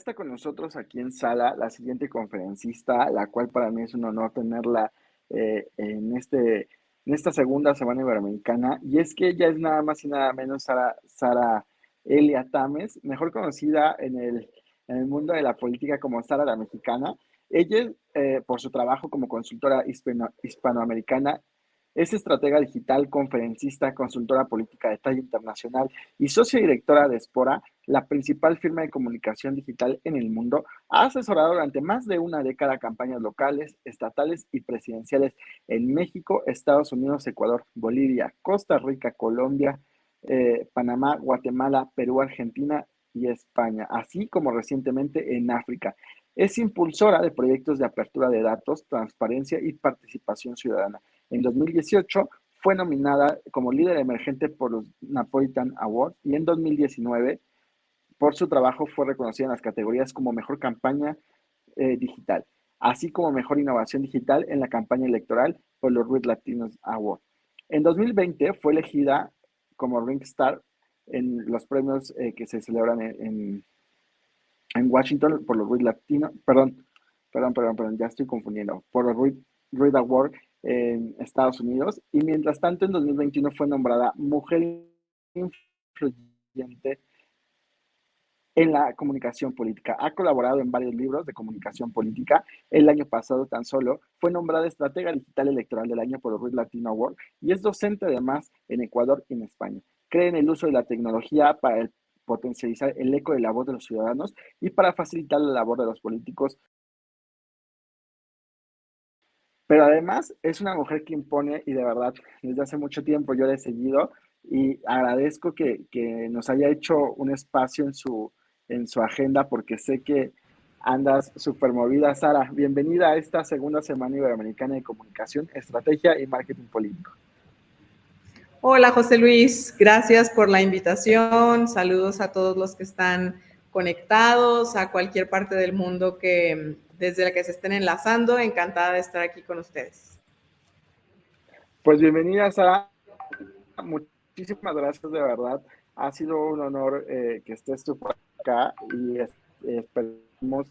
está con nosotros aquí en sala la siguiente conferencista, la cual para mí es un honor tenerla en en esta segunda semana iberoamericana, y es que ella es nada más y nada menos Sara Elia Tames, mejor conocida en en el mundo de la política como Sara la Mexicana. Ella, por su trabajo como consultora hispanoamericana, es estratega digital, conferencista, consultora política de talla internacional y socia directora de Espora, la principal firma de comunicación digital en el mundo. Ha asesorado durante más de una década campañas locales, estatales y presidenciales en México, Estados Unidos, Ecuador, Bolivia, Costa Rica, Colombia, Panamá, Guatemala, Perú, Argentina y España, así como recientemente en África. Es impulsora de proyectos de apertura de datos, transparencia y participación ciudadana. En 2018 fue nominada como líder emergente por los Napolitan Awards y en 2019 por su trabajo fue reconocida en las categorías como Mejor Campaña Digital, así como Mejor Innovación Digital en la campaña electoral por los Red Latinos Awards. En 2020 fue elegida como Ring Star en los premios que se celebran en Washington por los Red Latinos, perdón, ya estoy confundiendo, por los Red Award en Estados Unidos, y mientras tanto en 2021 fue nombrada Mujer Influyente en la comunicación política. Ha colaborado en varios libros de comunicación política. El año pasado tan solo fue nombrada estratega digital electoral del año por el Red Latino Award y es docente además en Ecuador y en España. Cree en el uso de la tecnología para potencializar el eco de la voz de los ciudadanos y para facilitar la labor de los políticos. Pero además es una mujer que impone y de verdad desde hace mucho tiempo yo la he seguido y agradezco que nos haya hecho un espacio en su agenda porque sé que andas súper movida. Sara, bienvenida a esta segunda semana iberoamericana de comunicación, estrategia y marketing político. Hola José Luis, gracias por la invitación. Saludos a todos los que están conectados, a cualquier parte del mundo desde la que se estén enlazando. Encantada de estar aquí con ustedes. Pues bienvenida, Sara. Muchísimas gracias, de verdad. Ha sido un honor que estés tú por acá y esperemos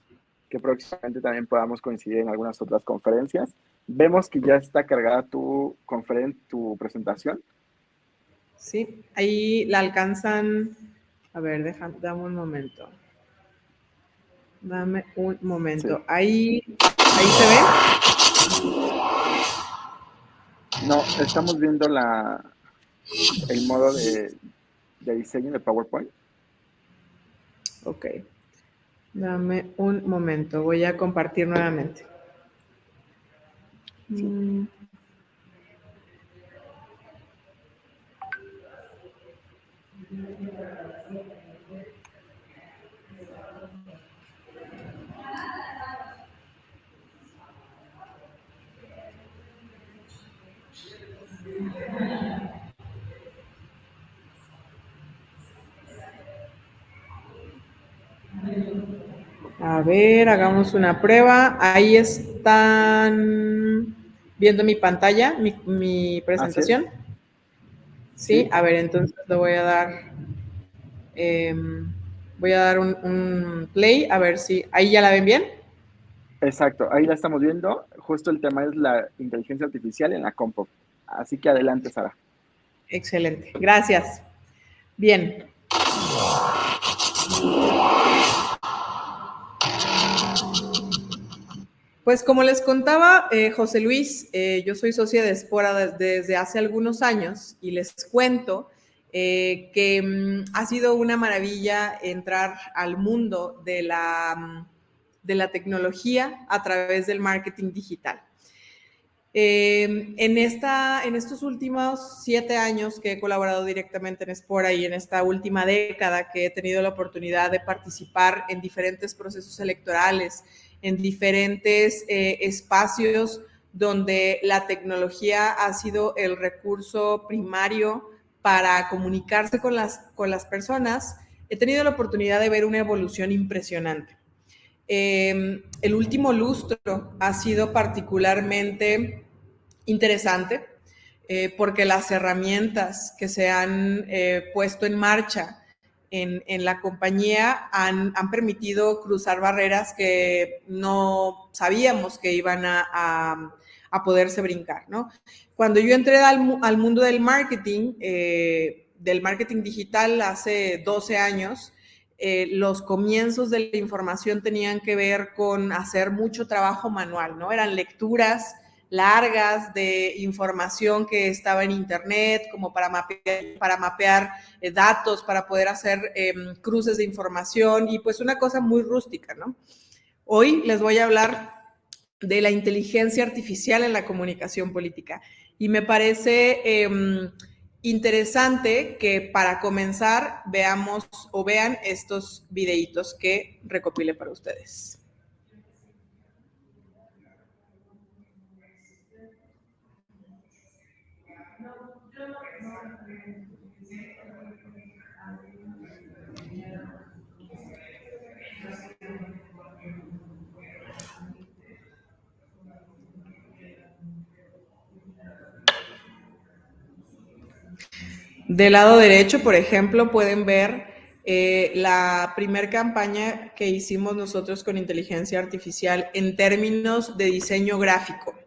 que próximamente también podamos coincidir en algunas otras conferencias. Vemos que ya está cargada tu presentación. Sí, ahí la alcanzan. A ver, dame un momento. Dame un momento. Sí. Ahí se ve. No, estamos viendo el modo de diseño de PowerPoint. Ok. Dame un momento. Voy a compartir nuevamente. Sí. A ver, hagamos una prueba. Ahí están viendo mi pantalla, mi presentación. ¿Sí? A ver, entonces le voy a dar un play, a ver si ahí ya la ven bien. Exacto, ahí la estamos viendo. Justo el tema es la inteligencia artificial en la compo. Así que adelante, Sara. Excelente, gracias. Bien. Pues como les contaba José Luis, yo soy socia de Espora desde hace algunos años y les cuento que ha sido una maravilla entrar al mundo de la tecnología a través del marketing digital. En estos últimos 7 años que he colaborado directamente en Espora y en esta última década que he tenido la oportunidad de participar en diferentes procesos electorales, en diferentes espacios donde la tecnología ha sido el recurso primario para comunicarse con las personas, he tenido la oportunidad de ver una evolución impresionante. El último lustro ha sido particularmente interesante porque las herramientas que se han puesto en marcha en la compañía han permitido cruzar barreras que no sabíamos que iban a poderse brincar, ¿no? Cuando yo entré al mundo del marketing digital hace 12 años, los comienzos de la información tenían que ver con hacer mucho trabajo manual, ¿no? Eran lecturas largas de información que estaba en internet, como para mapear datos, para poder hacer cruces de información y pues una cosa muy rústica, ¿no? Hoy les voy a hablar de la inteligencia artificial en la comunicación política y me parece interesante que para comenzar veamos o vean estos videitos que recopilé para ustedes. Del lado derecho, por ejemplo, pueden ver la primer campaña que hicimos nosotros con inteligencia artificial en términos de diseño gráfico.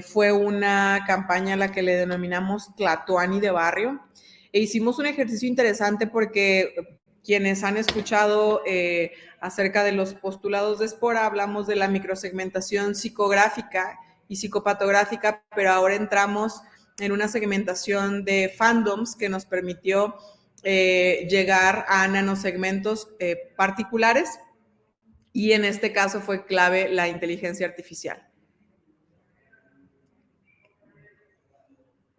Fue una campaña a la que le denominamos Tlatoani de Barrio. E hicimos un ejercicio interesante porque quienes han escuchado acerca de los postulados de Spora, hablamos de la microsegmentación psicográfica y psicopatográfica, pero ahora entramos en una segmentación de fandoms que nos permitió llegar a nanosegmentos particulares y en este caso fue clave la inteligencia artificial.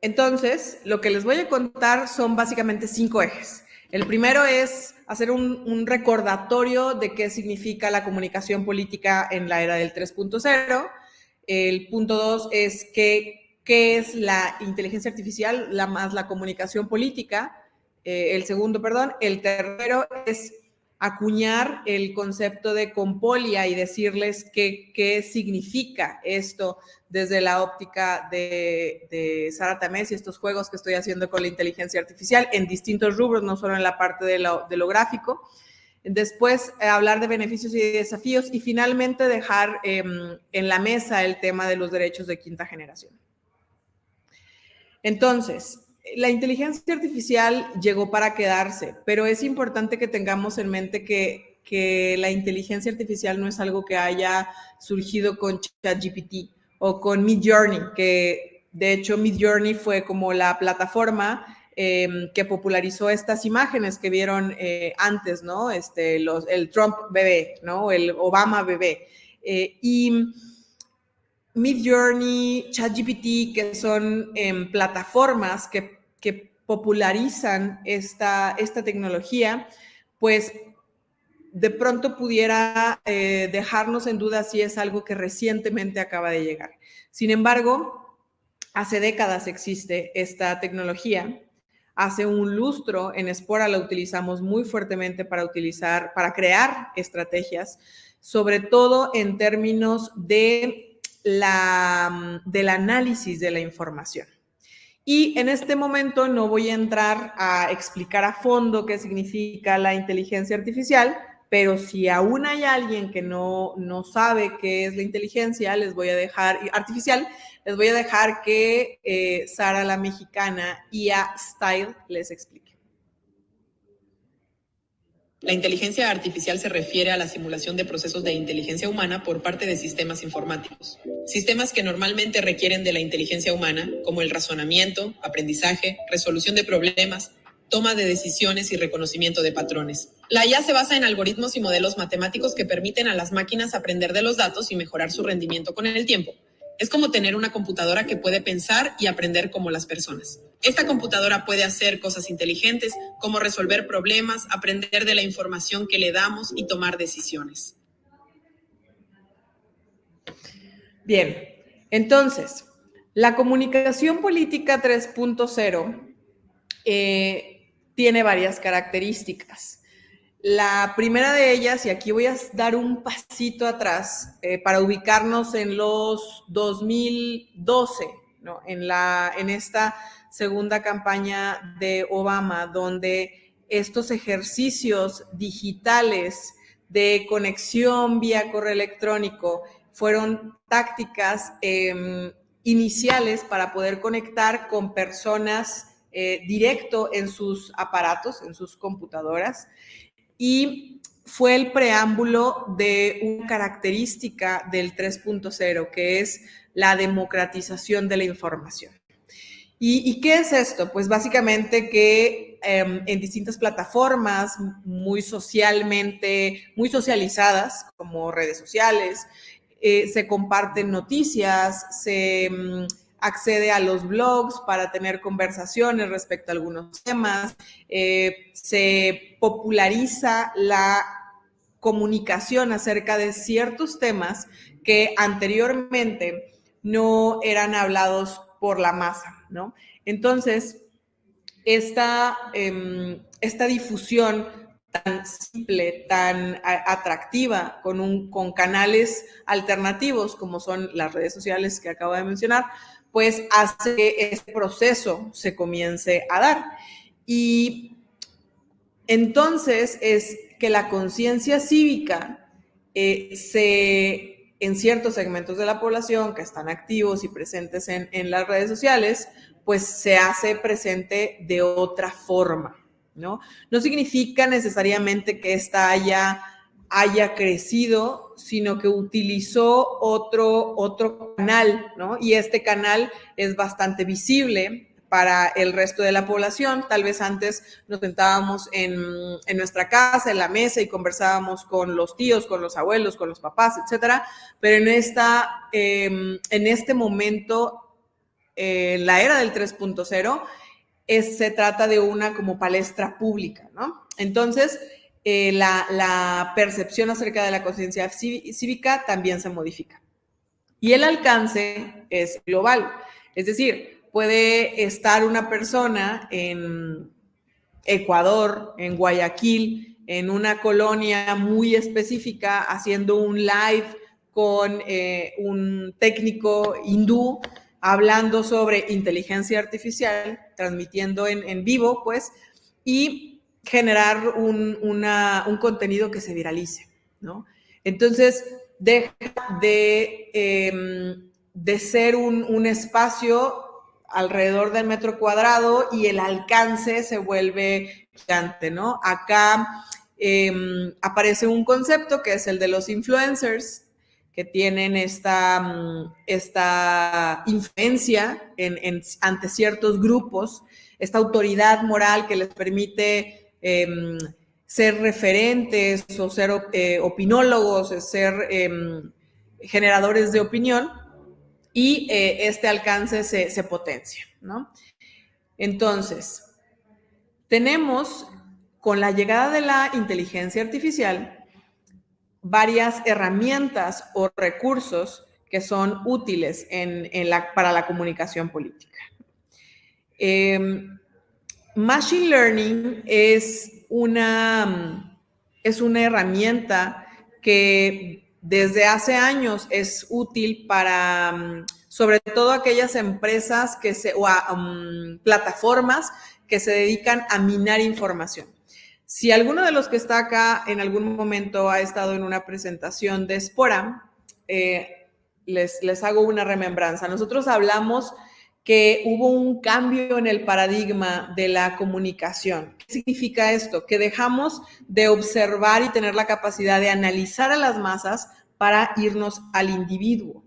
Entonces, lo que les voy a contar son básicamente 5 ejes. El primero es hacer un recordatorio de qué significa la comunicación política en la era del 3.0. El punto 2 es qué es la inteligencia artificial, la comunicación política. El tercero es acuñar el concepto de compolia y decirles qué significa esto desde la óptica de Sara Tamés y estos juegos que estoy haciendo con la inteligencia artificial en distintos rubros, no solo en la parte de lo gráfico. Después, hablar de beneficios y de desafíos y finalmente dejar en la mesa el tema de los derechos de quinta generación. Entonces, la inteligencia artificial llegó para quedarse, pero es importante que tengamos en mente que la inteligencia artificial no es algo que haya surgido con ChatGPT o con Midjourney, que de hecho Midjourney fue como la plataforma que popularizó estas imágenes que vieron antes, ¿no? El Trump bebé, ¿no? El Obama bebé. Y Midjourney, ChatGPT, que son plataformas que popularizan esta tecnología, pues de pronto pudiera dejarnos en duda si es algo que recientemente acaba de llegar. Sin embargo, hace décadas existe esta tecnología. Hace un lustro en Spora la utilizamos muy fuertemente para crear estrategias, sobre todo en términos del análisis de la información. Y en este momento no voy a entrar a explicar a fondo qué significa la inteligencia artificial, pero si aún hay alguien que no sabe qué es la inteligencia artificial, les voy a dejar que Sara la mexicana IA Style les explique. La inteligencia artificial se refiere a la simulación de procesos de inteligencia humana por parte de sistemas informáticos. Sistemas que normalmente requieren de la inteligencia humana, como el razonamiento, aprendizaje, resolución de problemas, toma de decisiones y reconocimiento de patrones. La IA se basa en algoritmos y modelos matemáticos que permiten a las máquinas aprender de los datos y mejorar su rendimiento con el tiempo. Es como tener una computadora que puede pensar y aprender como las personas. Esta computadora puede hacer cosas inteligentes, como resolver problemas, aprender de la información que le damos y tomar decisiones. Bien, entonces, la comunicación política 3.0 tiene varias características. La primera de ellas, y aquí voy a dar un pasito atrás para ubicarnos en los 2012, ¿no? En esta segunda campaña de Obama, donde estos ejercicios digitales de conexión vía correo electrónico fueron tácticas iniciales para poder conectar con personas directo en sus aparatos, en sus computadoras, y fue el preámbulo de una característica del 3.0, que es la democratización de la información. ¿Y qué es esto? Pues básicamente que en distintas plataformas muy socializadas, como redes sociales, se comparten noticias, se accede a los blogs para tener conversaciones respecto a algunos temas, se populariza la comunicación acerca de ciertos temas que anteriormente no eran hablados por la masa, ¿no? Entonces, esta difusión tan simple, tan atractiva, con canales alternativos como son las redes sociales que acabo de mencionar, pues hace que este proceso se comience a dar. Y entonces es que la conciencia cívica en ciertos segmentos de la población que están activos y presentes en las redes sociales, pues se hace presente de otra forma, ¿no? No significa necesariamente que esta haya crecido, sino que utilizó otro canal, ¿no? Y este canal es bastante visible para el resto de la población. Tal vez antes nos sentábamos en nuestra casa, en la mesa, y conversábamos con los tíos, con los abuelos, con los papás, etcétera. Pero en este momento, la era del 3.0, se trata de una como palestra pública, ¿no? Entonces, la percepción acerca de la conciencia cívica también se modifica. Y el alcance es global. Es decir, puede estar una persona en Ecuador, en Guayaquil, en una colonia muy específica, haciendo un live con un técnico hindú, hablando sobre inteligencia artificial, transmitiendo en vivo, pues, y generar un contenido que se viralice, ¿no? Entonces, deja de ser un espacio alrededor del metro cuadrado y el alcance se vuelve gigante, ¿no? Acá aparece un concepto que es el de los influencers, que tienen esta influencia ante ciertos grupos, esta autoridad moral que les permite ser referentes o ser opinólogos, ser generadores de opinión, y este alcance se potencia, ¿no? Entonces, tenemos, con la llegada de la inteligencia artificial, varias herramientas o recursos que son útiles para la comunicación política. Machine Learning es una herramienta que desde hace años es útil para, sobre todo, aquellas empresas o plataformas que se dedican a minar información. Si alguno de los que está acá en algún momento ha estado en una presentación de Spora, les hago una remembranza. Nosotros hablamos que hubo un cambio en el paradigma de la comunicación. ¿Qué significa esto? Que dejamos de observar y tener la capacidad de analizar a las masas para irnos al individuo.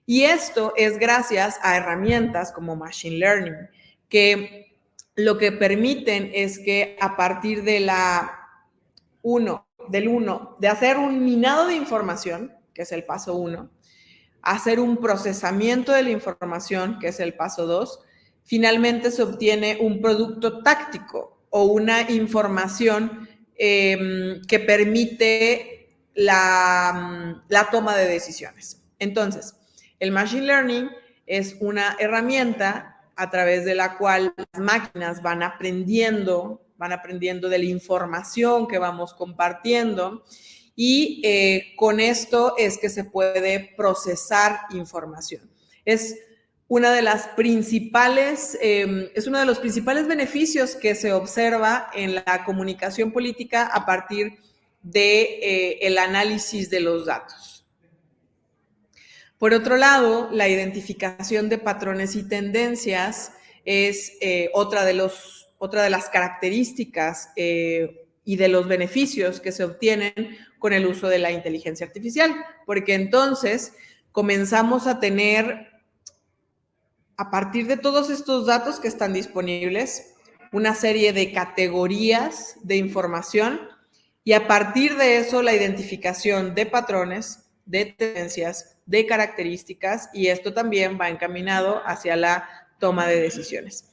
Y esto es gracias a herramientas como Machine Learning, que lo que permiten es que a partir de de hacer un minado de información, que es el paso 1, hacer un procesamiento de la información, que es el paso 2, finalmente se obtiene un producto táctico o una información que permite la toma de decisiones. Entonces, el Machine Learning es una herramienta a través de la cual las máquinas van aprendiendo de la información que vamos compartiendo, y con esto es que se puede procesar información. Es una de las principales, es uno de los principales beneficios que se observa en la comunicación política a partir de el análisis de los datos. Por otro lado, la identificación de patrones y tendencias es otra de las características y de los beneficios que se obtienen con el uso de la inteligencia artificial, porque entonces comenzamos a tener, a partir de todos estos datos que están disponibles, una serie de categorías de información y a partir de eso la identificación de patrones, de tendencias, de características, y esto también va encaminado hacia la toma de decisiones.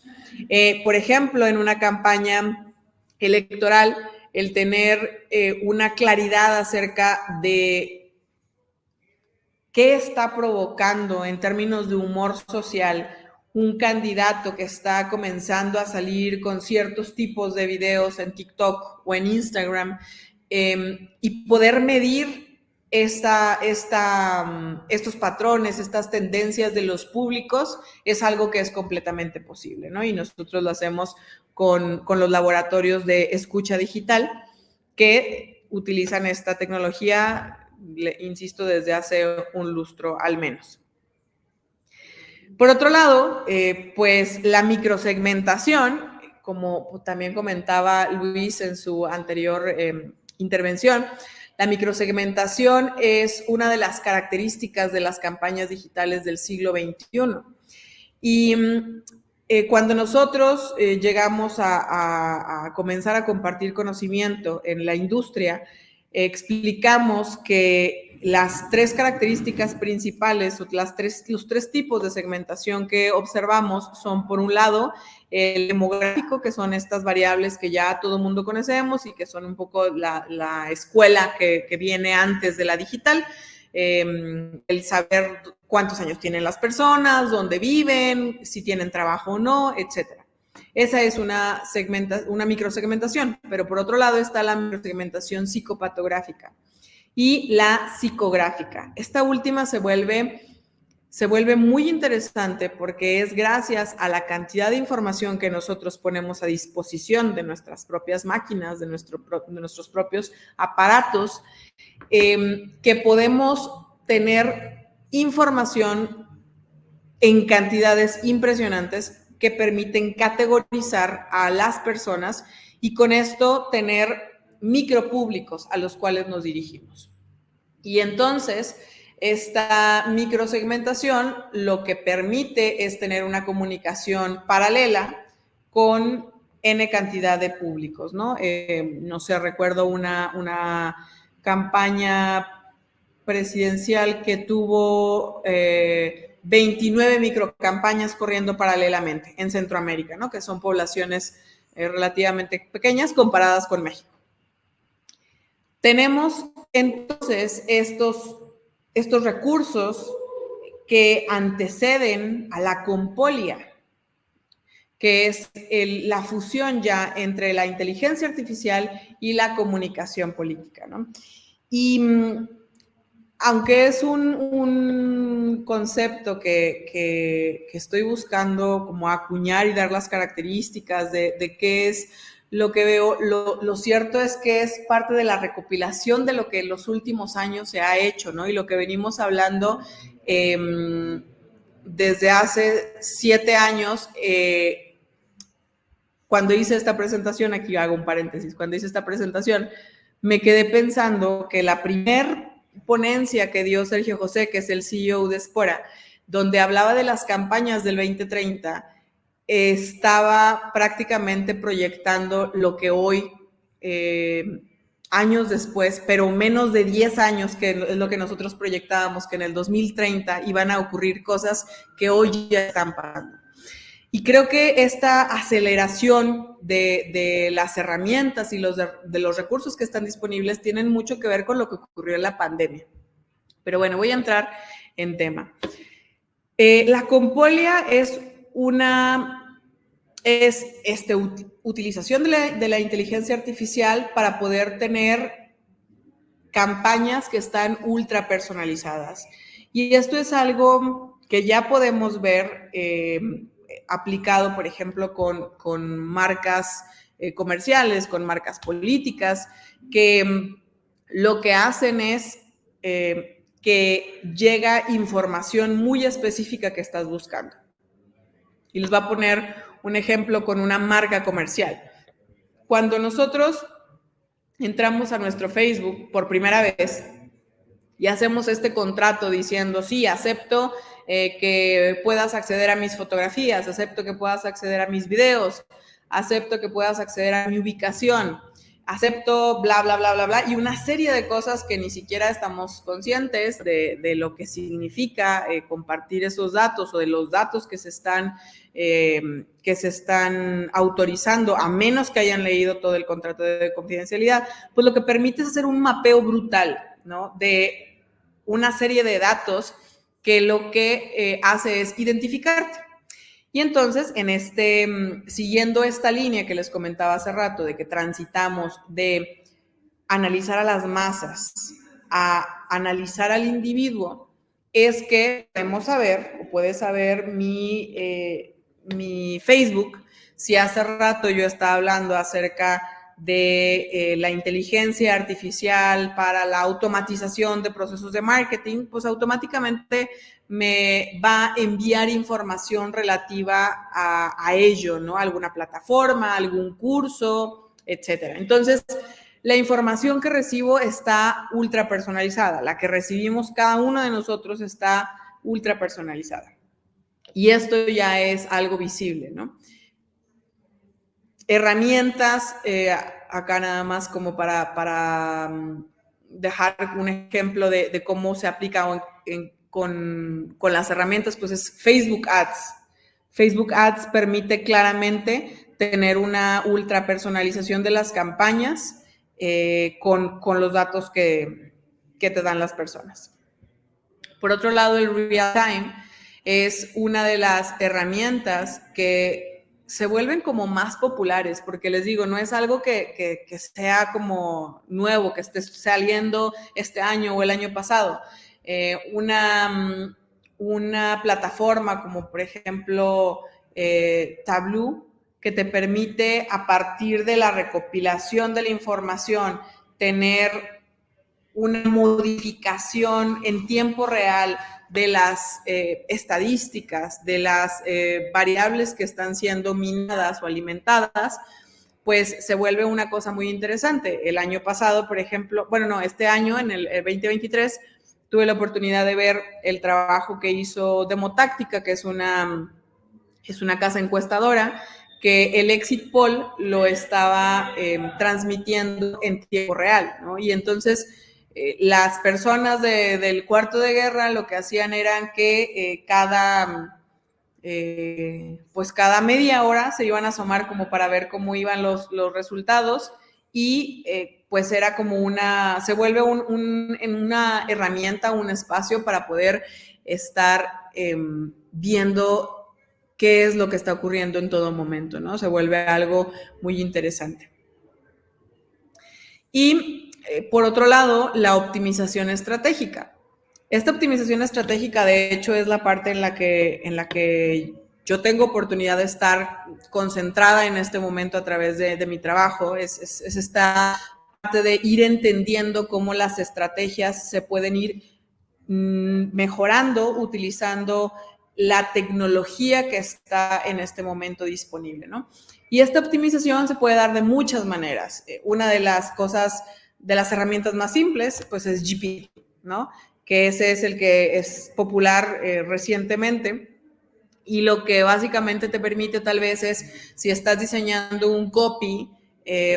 Por ejemplo, en una campaña electoral, el tener una claridad acerca de qué está provocando en términos de humor social un candidato que está comenzando a salir con ciertos tipos de videos en TikTok o en Instagram, y poder medir estos patrones, estas tendencias de los públicos, es algo que es completamente posible, ¿no? Y nosotros lo hacemos con los laboratorios de escucha digital que utilizan esta tecnología, insisto, desde hace un lustro al menos. Por otro lado, pues la microsegmentación, como también comentaba Luis en su anterior intervención, la microsegmentación es una de las características de las campañas digitales del siglo XXI. Y cuando nosotros llegamos a comenzar a compartir conocimiento en la industria, explicamos que las tres características principales, los tres tipos de segmentación que observamos son, por un lado, el demográfico, que son estas variables que ya todo el mundo conocemos y que son un poco la escuela que viene antes de la digital. El saber cuántos años tienen las personas, dónde viven, si tienen trabajo o no, etcétera. Esa es una microsegmentación, pero por otro lado está la microsegmentación psicopatográfica y la psicográfica. Esta última se vuelve muy interesante porque es gracias a la cantidad de información que nosotros ponemos a disposición de nuestras propias máquinas, de nuestros propios aparatos, que podemos tener información en cantidades impresionantes que permiten categorizar a las personas y con esto tener micropúblicos a los cuales nos dirigimos. Y entonces, esta microsegmentación lo que permite es tener una comunicación paralela con N cantidad de públicos, ¿no? No sé, recuerdo una campaña presidencial que tuvo 29 microcampañas corriendo paralelamente en Centroamérica, ¿no? Que son poblaciones relativamente pequeñas comparadas con México. Tenemos entonces estos recursos que anteceden a la compolia, que es la fusión ya entre la inteligencia artificial y la comunicación política, ¿no? Y aunque es un concepto que estoy buscando como acuñar y dar las características de qué es lo que veo, lo cierto es que es parte de la recopilación de lo que en los últimos años se ha hecho, ¿no? Y lo que venimos hablando desde hace 7 años, cuando hice esta presentación, aquí hago un paréntesis, cuando hice esta presentación, me quedé pensando que la primer ponencia que dio Sergio José, que es el CEO de Espora, donde hablaba de las campañas del 2030, estaba prácticamente proyectando lo que hoy, años después, pero menos de 10 años, que es lo que nosotros proyectábamos, que en el 2030 iban a ocurrir cosas que hoy ya están pasando. Y creo que esta aceleración de las herramientas y de los recursos que están disponibles tienen mucho que ver con lo que ocurrió en la pandemia. Pero bueno, voy a entrar en tema. La compolia es utilización de la inteligencia artificial para poder tener campañas que están ultra personalizadas. Y esto es algo que ya podemos ver aplicado, por ejemplo, con marcas comerciales, con marcas políticas, que lo que hacen es que llega información muy específica que estás buscando. Y les voy a poner un ejemplo con una marca comercial. Cuando nosotros entramos a nuestro Facebook por primera vez y hacemos este contrato diciendo, sí, acepto que puedas acceder a mis fotografías, acepto que puedas acceder a mis videos, acepto que puedas acceder a mi ubicación, acepto bla, bla, bla, bla, bla, y una serie de cosas que ni siquiera estamos conscientes de lo que significa compartir esos datos o de los datos que se están autorizando, a menos que hayan leído todo el contrato de confidencialidad, pues lo que permite es hacer un mapeo brutal, ¿no? De una serie de datos que lo que hace es identificarte. Y entonces, siguiendo esta línea que les comentaba hace rato, de que transitamos de analizar a las masas a analizar al individuo, es que podemos saber, o puedes saber mi Facebook, si hace rato yo estaba hablando acerca de la inteligencia artificial para la automatización de procesos de marketing, pues automáticamente me va a enviar información relativa a ello, ¿no? Alguna plataforma, algún curso, etcétera. Entonces, la información que recibo está ultra personalizada. La que recibimos cada uno de nosotros está ultra personalizada. Y esto ya es algo visible, ¿no? Herramientas, acá nada más como para dejar un ejemplo de cómo se aplica con las herramientas, pues es Facebook Ads. Facebook Ads permite claramente tener una ultra personalización de las campañas con los datos que te dan las personas. Por otro lado, el Real Time es una de las herramientas que se vuelven como más populares, porque les digo, no es algo que sea como nuevo, que esté saliendo este año o el año pasado. Una plataforma como, por ejemplo, Tableau, que te permite, a partir de la recopilación de la información, tener una modificación en tiempo real de las estadísticas, de las variables que están siendo minadas o alimentadas, pues se vuelve una cosa muy interesante. El año pasado, por ejemplo, este año, en el 2023, tuve la oportunidad de ver el trabajo que hizo Demotáctica, que es una casa encuestadora, que el exit poll lo estaba transmitiendo en tiempo real, ¿no? Y entonces las personas del cuarto de guerra lo que hacían era que cada media hora se iban a asomar como para ver cómo iban los resultados y pues era como se vuelve una herramienta, un espacio para poder estar viendo qué es lo que está ocurriendo en todo momento, ¿no? Se vuelve algo muy interesante. Y por otro lado, la optimización estratégica. Esta optimización estratégica, de hecho, es la parte en la que yo tengo oportunidad de estar concentrada en este momento a través de mi trabajo. Es esta parte de ir entendiendo cómo las estrategias se pueden ir mejorando utilizando la tecnología que está en este momento disponible, ¿no? Y esta optimización se puede dar de muchas maneras. Una de las cosas, de las herramientas más simples, pues es GPT, ¿no? Que ese es el que es popular recientemente. Y lo que básicamente te permite tal vez es, si estás diseñando un copy,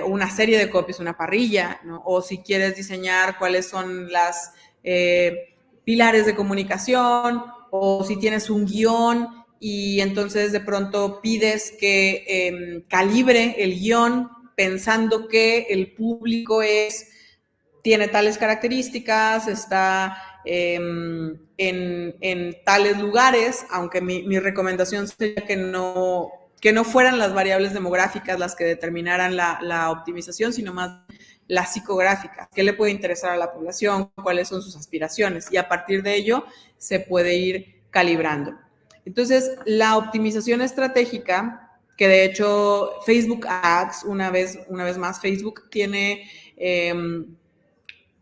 una serie de copies, una parrilla, ¿no? O si quieres diseñar cuáles son las pilares de comunicación, o si tienes un guión y entonces de pronto pides que calibre el guión pensando que el público tiene tales características, está en tales lugares, aunque mi recomendación sería que no fueran las variables demográficas las que determinaran la optimización, sino más la psicográfica, qué le puede interesar a la población, cuáles son sus aspiraciones, y a partir de ello se puede ir calibrando. Entonces, la optimización estratégica, que de hecho Facebook Ads, una vez más, Facebook tiene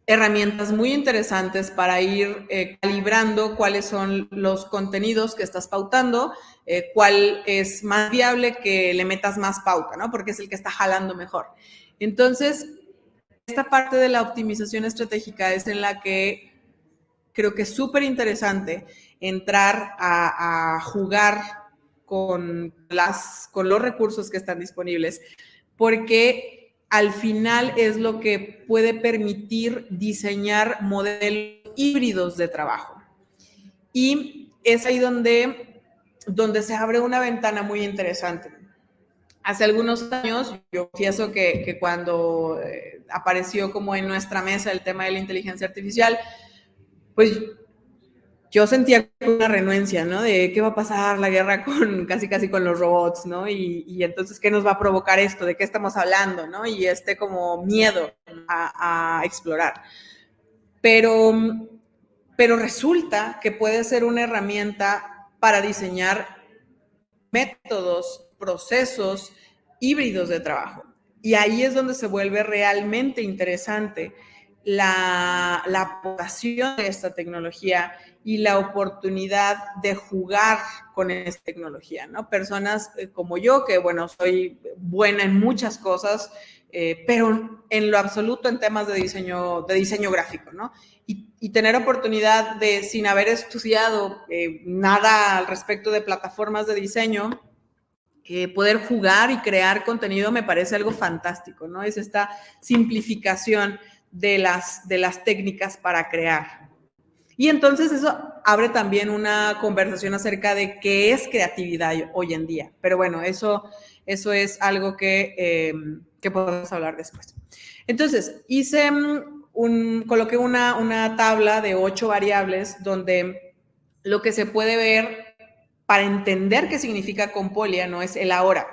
herramientas muy interesantes para ir calibrando cuáles son los contenidos que estás pautando, cuál es más viable que le metas más pauta, ¿no? Porque es el que está jalando mejor. Entonces, esta parte de la optimización estratégica es en la que creo que es súper interesante entrar a jugar con los recursos que están disponibles, porque al final es lo que puede permitir diseñar modelos híbridos de trabajo. Y es ahí donde se abre una ventana muy interesante. Hace algunos años, yo confieso que cuando apareció como en nuestra mesa el tema de la inteligencia artificial, pues yo sentía una renuencia, ¿no? De qué va a pasar la guerra casi con los robots, ¿no? Y entonces, ¿qué nos va a provocar esto? ¿De qué estamos hablando, no? Y como miedo a explorar. Pero resulta que puede ser una herramienta para diseñar métodos, procesos híbridos de trabajo. Y ahí es donde se vuelve realmente interesante la aportación de esta tecnología y la oportunidad de jugar con esta tecnología, ¿no? Personas como yo, que bueno, soy buena en muchas cosas, pero en lo absoluto en temas de diseño gráfico, ¿no? Y tener oportunidad de, sin haber estudiado nada al respecto de plataformas de diseño, poder jugar y crear contenido me parece algo fantástico, ¿no? Es esta simplificación de las técnicas para crear. Y entonces eso abre también una conversación acerca de qué es creatividad hoy en día. Pero bueno, eso es algo que podemos hablar después. Entonces, coloqué una tabla de 8 variables donde lo que se puede ver para entender qué significa Compolia, no es el ahora.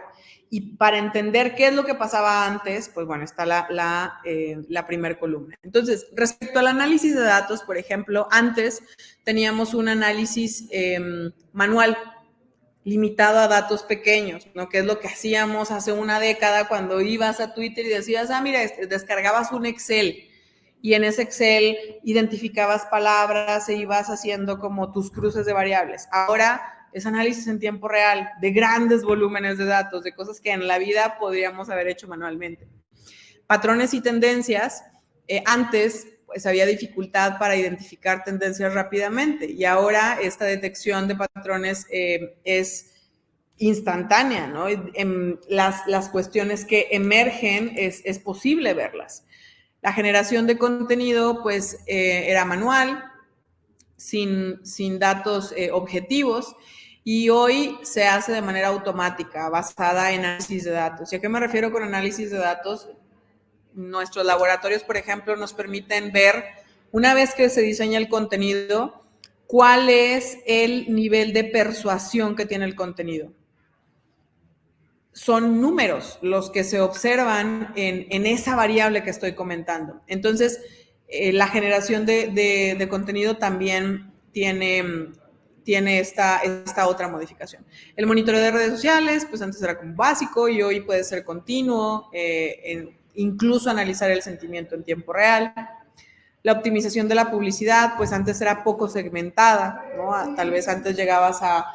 Y para entender qué es lo que pasaba antes, pues bueno, está la primer columna. Entonces, respecto al análisis de datos, por ejemplo, antes teníamos un análisis manual, limitado a datos pequeños, ¿no? Que es lo que hacíamos hace una década cuando ibas a Twitter y decías, mira, descargabas un Excel y en ese Excel identificabas palabras e ibas haciendo como tus cruces de variables. Ahora es análisis en tiempo real de grandes volúmenes de datos, de cosas que en la vida podríamos haber hecho manualmente. Patrones y tendencias. Antes pues había dificultad para identificar tendencias rápidamente y ahora esta detección de patrones es instantánea, ¿no? Las cuestiones que emergen es posible verlas. La generación de contenido pues era manual, sin datos objetivos, y hoy se hace de manera automática, basada en análisis de datos. ¿Y a qué me refiero con análisis de datos? Nuestros laboratorios, por ejemplo, nos permiten ver, una vez que se diseña el contenido, cuál es el nivel de persuasión que tiene el contenido. Son números los que se observan en esa variable que estoy comentando. Entonces, la generación de contenido también tiene esta otra modificación. El monitoreo de redes sociales, pues antes era como básico y hoy puede ser continuo, incluso analizar el sentimiento en tiempo real. La optimización de la publicidad, pues antes era poco segmentada, ¿no? Tal vez antes llegabas a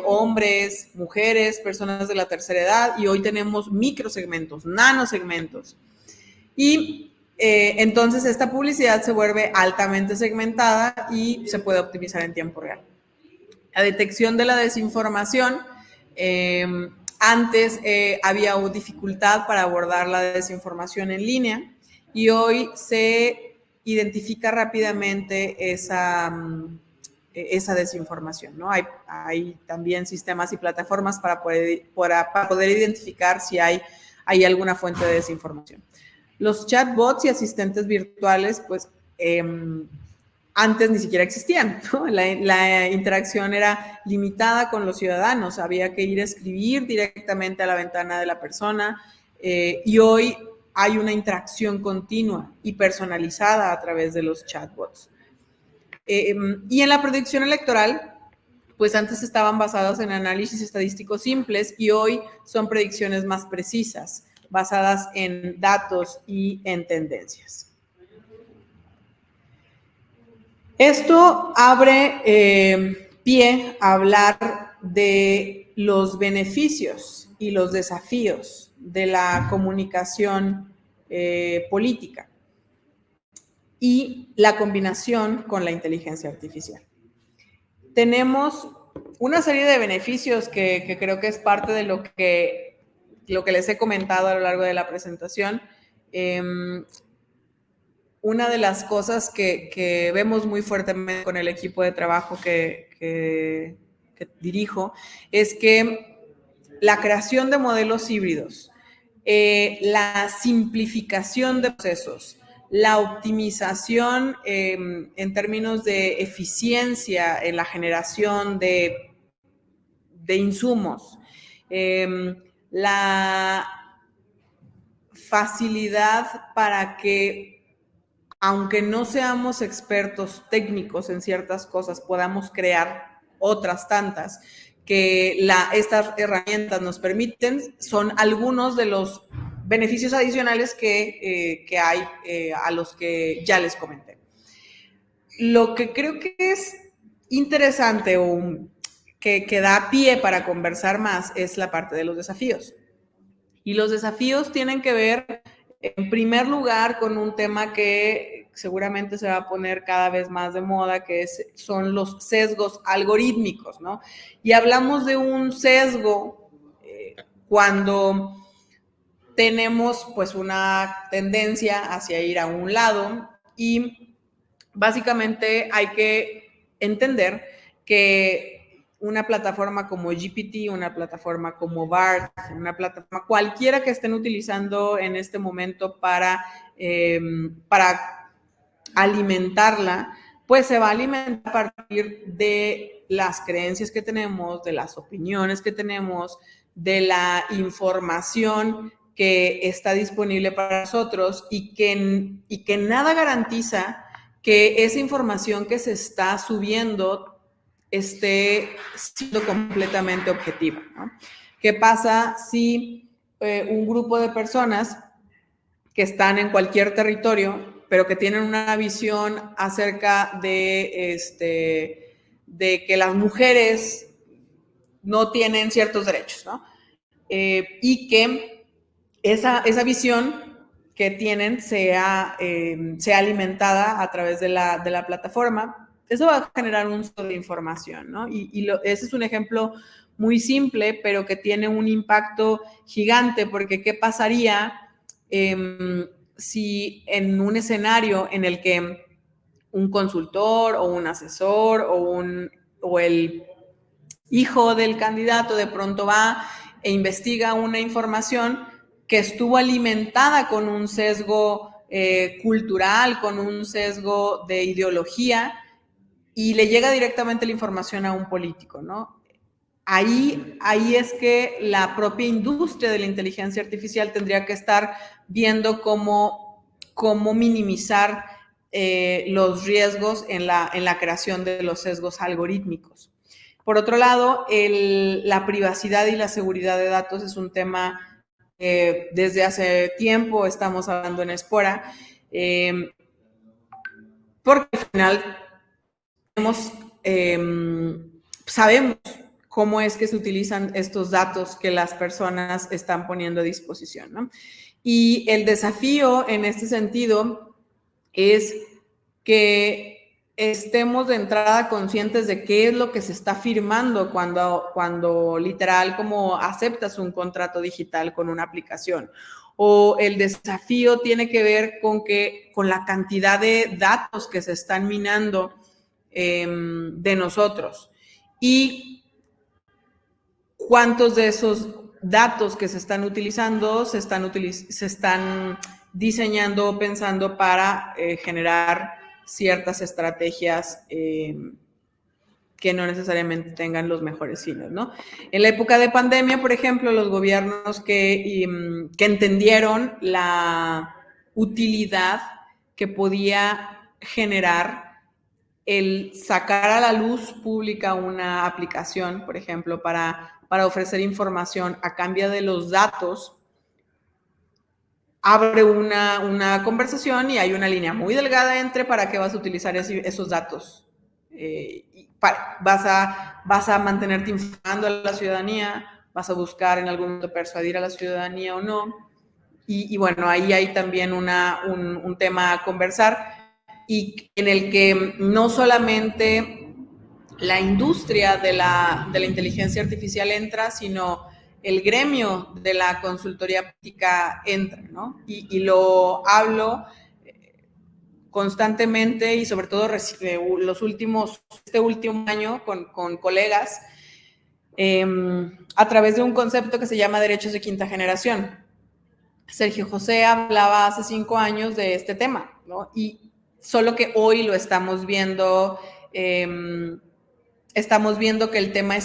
hombres, mujeres, personas de la tercera edad, y hoy tenemos microsegmentos, nanosegmentos. Y entonces esta publicidad se vuelve altamente segmentada y se puede optimizar en tiempo real. La detección de la desinformación. Antes había dificultad para abordar la desinformación en línea y hoy se identifica rápidamente esa desinformación, ¿no? Hay también sistemas y plataformas para poder identificar si hay alguna fuente de desinformación. Los chatbots y asistentes virtuales, pues, antes ni siquiera existían, ¿no? La interacción era limitada con los ciudadanos, había que ir a escribir directamente a la ventana de la persona, y hoy hay una interacción continua y personalizada a través de los chatbots. Y en la predicción electoral, pues antes estaban basadas en análisis estadísticos simples y hoy son predicciones más precisas, basadas en datos y en tendencias. Esto abre pie a hablar de los beneficios y los desafíos de la comunicación política y la combinación con la inteligencia artificial. Tenemos una serie de beneficios que creo que es parte de lo que les he comentado a lo largo de la presentación. Una de las cosas que vemos muy fuertemente con el equipo de trabajo que dirijo es que la creación de modelos híbridos, la simplificación de procesos, la optimización en términos de eficiencia en la generación de insumos, la facilidad para que, aunque no seamos expertos técnicos en ciertas cosas, podamos crear otras tantas que estas herramientas nos permiten, son algunos de los beneficios adicionales que hay a los que ya les comenté. Lo que creo que es interesante o que da pie para conversar más es la parte de los desafíos. Y los desafíos tienen que ver, en primer lugar, con un tema que seguramente se va a poner cada vez más de moda, que son los sesgos algorítmicos, ¿no? Y hablamos de un sesgo cuando tenemos pues una tendencia hacia ir a un lado y básicamente hay que entender que una plataforma como GPT, una plataforma como BART, una plataforma cualquiera que estén utilizando en este momento para alimentarla, pues se va a alimentar a partir de las creencias que tenemos, de las opiniones que tenemos, de la información que está disponible para nosotros y que nada garantiza que esa información que se está subiendo esté siendo completamente objetiva, ¿no? ¿Qué pasa si un grupo de personas que están en cualquier territorio, pero que tienen una visión acerca de que las mujeres no tienen ciertos derechos, ¿no? Y que esa visión que tienen sea alimentada a través de la plataforma? Eso va a generar un uso de información, ¿no? Ese es un ejemplo muy simple, pero que tiene un impacto gigante, porque ¿qué pasaría si en un escenario en el que un consultor o un asesor o el hijo del candidato de pronto va e investiga una información que estuvo alimentada con un sesgo cultural, con un sesgo de ideología, y le llega directamente la información a un político, ¿no? Ahí es que la propia industria de la inteligencia artificial tendría que estar viendo cómo minimizar los riesgos en la creación de los sesgos algorítmicos. Por otro lado, la privacidad y la seguridad de datos es un tema que desde hace tiempo estamos hablando en Espora, porque al final sabemos cómo es que se utilizan estos datos que las personas están poniendo a disposición, ¿no? Y el desafío en este sentido es que estemos de entrada conscientes de qué es lo que se está firmando cuando literal como aceptas un contrato digital con una aplicación. O el desafío tiene que ver con la cantidad de datos que se están minando de nosotros y cuántos de esos datos que se están utilizando se están diseñando o pensando para generar ciertas estrategias que no necesariamente tengan los mejores fines, ¿no? En la época de pandemia, por ejemplo, los gobiernos que entendieron la utilidad que podía generar el sacar a la luz pública una aplicación, por ejemplo, para ofrecer información a cambio de los datos, abre una conversación y hay una línea muy delgada entre para qué vas a utilizar esos datos. Vas a mantenerte informando a la ciudadanía, vas a buscar en algún momento persuadir a la ciudadanía o no. Y bueno, ahí hay también un tema a conversar y en el que no solamente la industria de la inteligencia artificial entra, sino el gremio de la consultoría política entra, ¿no? Y lo hablo constantemente y sobre todo este último año con colegas a través de un concepto que se llama derechos de quinta generación. Sergio José hablaba hace 5 años de este tema, ¿no? Y solo que hoy lo estamos viendo que el tema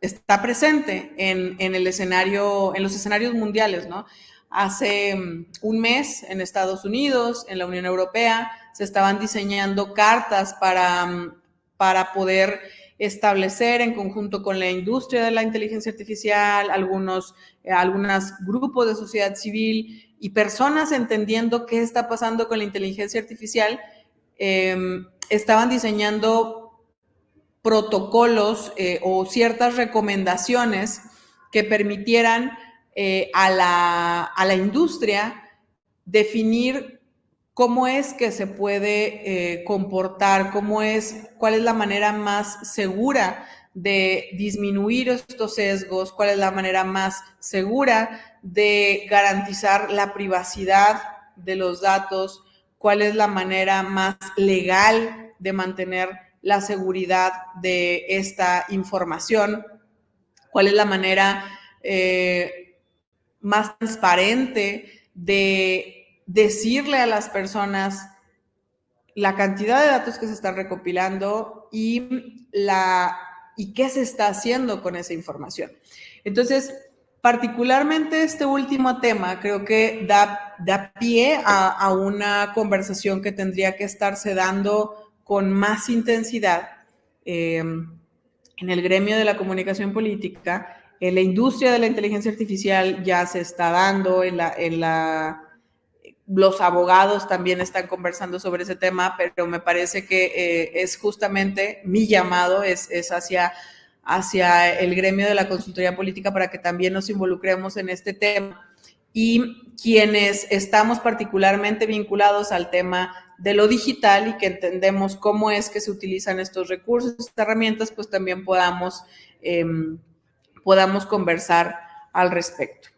está presente en los escenarios mundiales, ¿no? Hace un mes en Estados Unidos, en la Unión Europea, se estaban diseñando cartas para poder establecer en conjunto con la industria de la inteligencia artificial, algunos grupos de sociedad civil y personas entendiendo qué está pasando con la inteligencia artificial, estaban diseñando protocolos o ciertas recomendaciones que permitieran a la industria definir cómo es que se puede comportar, cuál es la manera más segura de disminuir estos sesgos, cuál es la manera más segura de garantizar la privacidad de los datos, cuál es la manera más legal de mantener la seguridad de esta información, cuál es la manera más transparente de decirle a las personas la cantidad de datos que se están recopilando y qué se está haciendo con esa información. Entonces, particularmente este último tema creo que da pie a una conversación que tendría que estarse dando con más intensidad en el gremio de la comunicación política. En la industria de la inteligencia artificial ya se está dando, los abogados también están conversando sobre ese tema, pero me parece que es justamente mi llamado, es hacia el gremio de la consultoría política para que también nos involucremos en este tema. Y quienes estamos particularmente vinculados al tema de lo digital y que entendemos cómo es que se utilizan estos recursos, estas herramientas, pues también podamos conversar al respecto.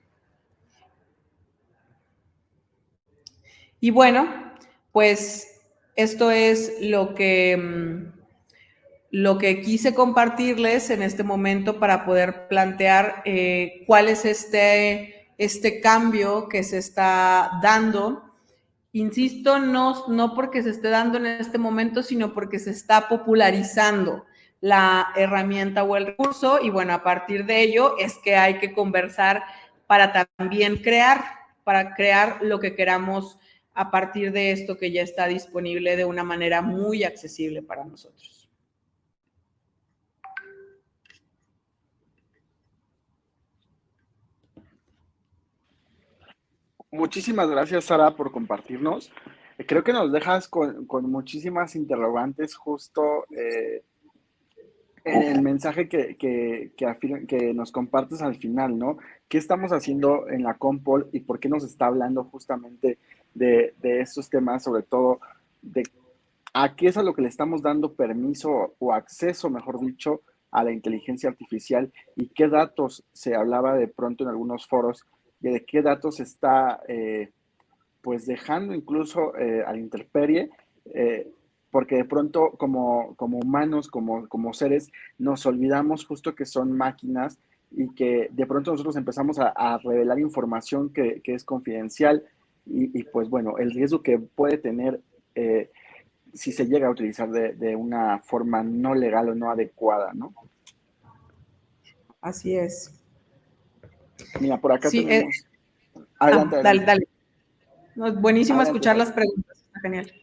Y bueno, pues esto es lo que quise compartirles en este momento para poder plantear cuál es este cambio que se está dando. Insisto, no porque se esté dando en este momento, sino porque se está popularizando la herramienta o el recurso y bueno, a partir de ello es que hay que conversar para también crear lo que queramos a partir de esto que ya está disponible de una manera muy accesible para nosotros. Muchísimas gracias, Sara, por compartirnos. Creo que nos dejas con muchísimas interrogantes justo en el mensaje que nos compartes al final, ¿no? ¿Qué estamos haciendo en la Compol y por qué nos está hablando justamente de estos temas, sobre todo de a qué es a lo que le estamos dando permiso o acceso, mejor dicho, a la inteligencia artificial y qué datos se hablaba de pronto en algunos foros de qué datos está pues dejando incluso a la intemperie, porque de pronto como humanos, como seres, nos olvidamos justo que son máquinas y que de pronto nosotros empezamos a revelar información que es confidencial y pues bueno, el riesgo que puede tener si se llega a utilizar de una forma no legal o no adecuada, ¿no? Así es. Mira, por acá sí, tenemos... Adelante, adelante. Dale. No, buenísimo Adelante, escuchar las preguntas, está genial.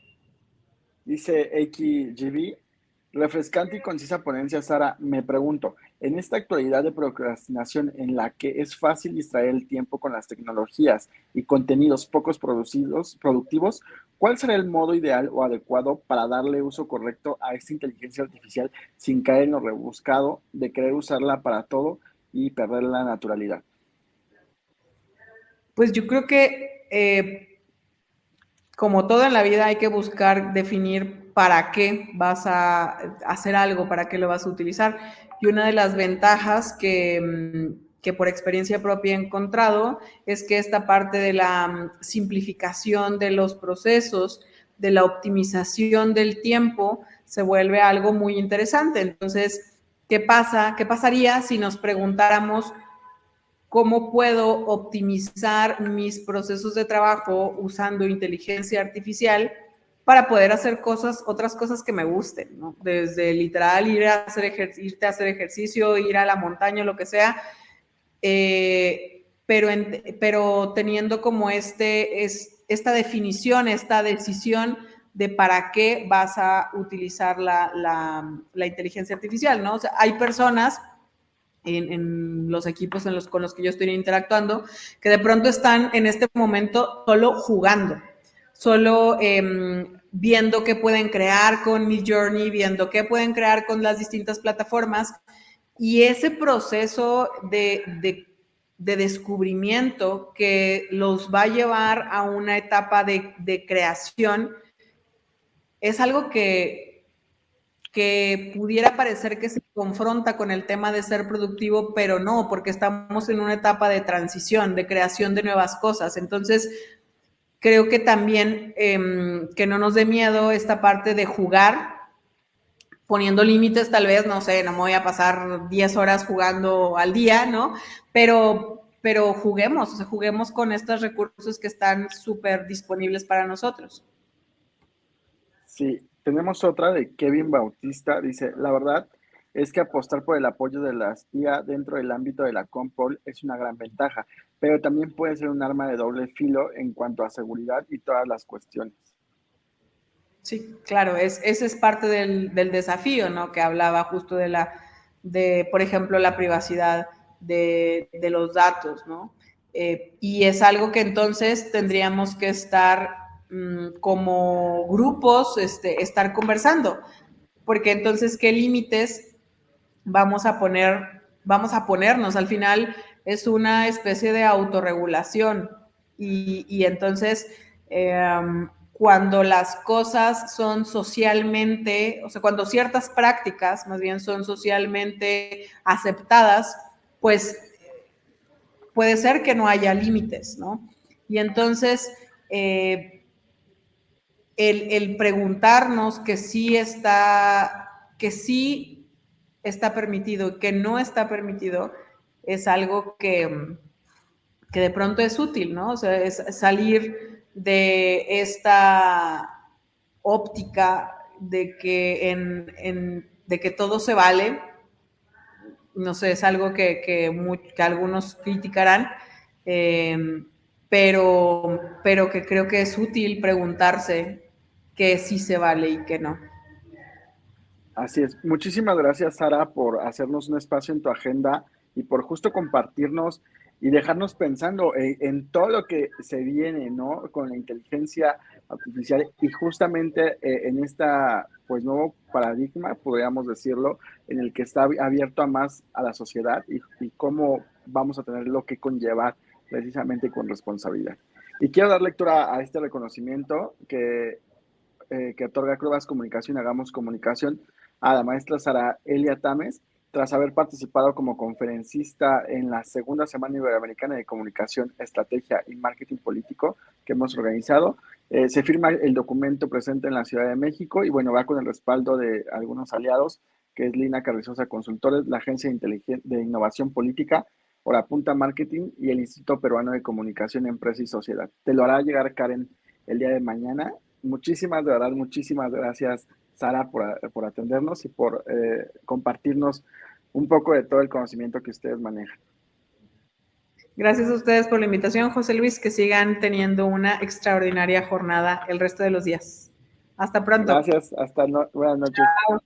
Dice AKGB, Refrescante y concisa ponencia, Sara. Me pregunto, en esta actualidad de procrastinación en la que es fácil distraer el tiempo con las tecnologías y contenidos pocos productivos, ¿cuál será el modo ideal o adecuado para darle uso correcto a esta inteligencia artificial sin caer en lo rebuscado de querer usarla para todo y perder la naturalidad? Pues yo creo que como todo en la vida hay que buscar definir para qué vas a hacer algo, para qué lo vas a utilizar. Y una de las ventajas que por experiencia propia he encontrado es que esta parte de la simplificación de los procesos, de la optimización del tiempo, se vuelve algo muy interesante. Entonces, ¿qué pasa? ¿Qué pasaría si nos preguntáramos cómo puedo optimizar mis procesos de trabajo usando inteligencia artificial para poder hacer otras cosas que me gusten, ¿no? Desde literal irte a hacer ejercicio, ir a la montaña, lo que sea, pero teniendo como esta definición, esta decisión de para qué vas a utilizar la inteligencia artificial, ¿no? O sea, hay personas en los equipos con los que yo estoy interactuando, que de pronto están en este momento solo jugando, solo viendo qué pueden crear con Midjourney, viendo qué pueden crear con las distintas plataformas, y ese proceso de descubrimiento que los va a llevar a una etapa de creación es algo que pudiera parecer que se confronta con el tema de ser productivo, pero no, porque estamos en una etapa de transición, de creación de nuevas cosas. Entonces, creo que también que no nos dé miedo esta parte de jugar, poniendo límites tal vez, no sé, no me voy a pasar 10 horas jugando al día, ¿no? Pero juguemos, o sea, juguemos con estos recursos que están súper disponibles para nosotros. Sí, tenemos otra de Kevin Bautista. Dice, la verdad es que apostar por el apoyo de las IA dentro del ámbito de la Compol es una gran ventaja, pero también puede ser un arma de doble filo en cuanto a seguridad y todas las cuestiones. Sí, claro, ese es parte del desafío, ¿no? Que hablaba justo por ejemplo, la privacidad de los datos, ¿no? Y es algo que entonces tendríamos que estar como grupos, estar conversando, porque entonces, ¿qué límites vamos a ponernos? Al final es una especie de autorregulación y entonces cuando las cosas son socialmente, o sea, cuando ciertas prácticas más bien son socialmente aceptadas, pues puede ser que no haya límites, ¿no? Y entonces el preguntarnos que sí está permitido y que no está permitido es algo que de pronto es útil, ¿no? O sea, es salir de esta óptica de que todo se vale. No sé, es algo que algunos criticarán, pero que creo que es útil preguntarse que sí se vale y que no. Así es. Muchísimas gracias, Sara, por hacernos un espacio en tu agenda y por justo compartirnos y dejarnos pensando en todo lo que se viene, ¿no? Con la inteligencia artificial y justamente en esta, pues, nuevo paradigma, podríamos decirlo, en el que está abierto a más a la sociedad y cómo vamos a tener lo que conllevar precisamente con responsabilidad. Y quiero dar lectura a este reconocimiento que otorga Cuevas Comunicación, Hagamos Comunicación, a la maestra Sara Elia Tames, tras haber participado como conferencista en la segunda Semana Iberoamericana de Comunicación, Estrategia y Marketing Político que hemos organizado. Se firma el documento presente en la Ciudad de México y bueno, va con el respaldo de algunos aliados, que es Lina Carrizosa Consultores, la Agencia de Innovación Política, Hora Punta Marketing y el Instituto Peruano de Comunicación, Empresa y Sociedad. Te lo hará llegar Karen el día de mañana. Muchísimas, de verdad, muchísimas gracias, Sara, por atendernos y por compartirnos un poco de todo el conocimiento que ustedes manejan. Gracias a ustedes por la invitación, José Luis, que sigan teniendo una extraordinaria jornada el resto de los días. Hasta pronto. Gracias, buenas noches. Chao.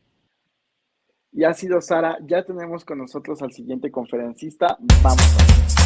Y ha sido Sara. Ya tenemos con nosotros al siguiente conferencista. Vamos a ver.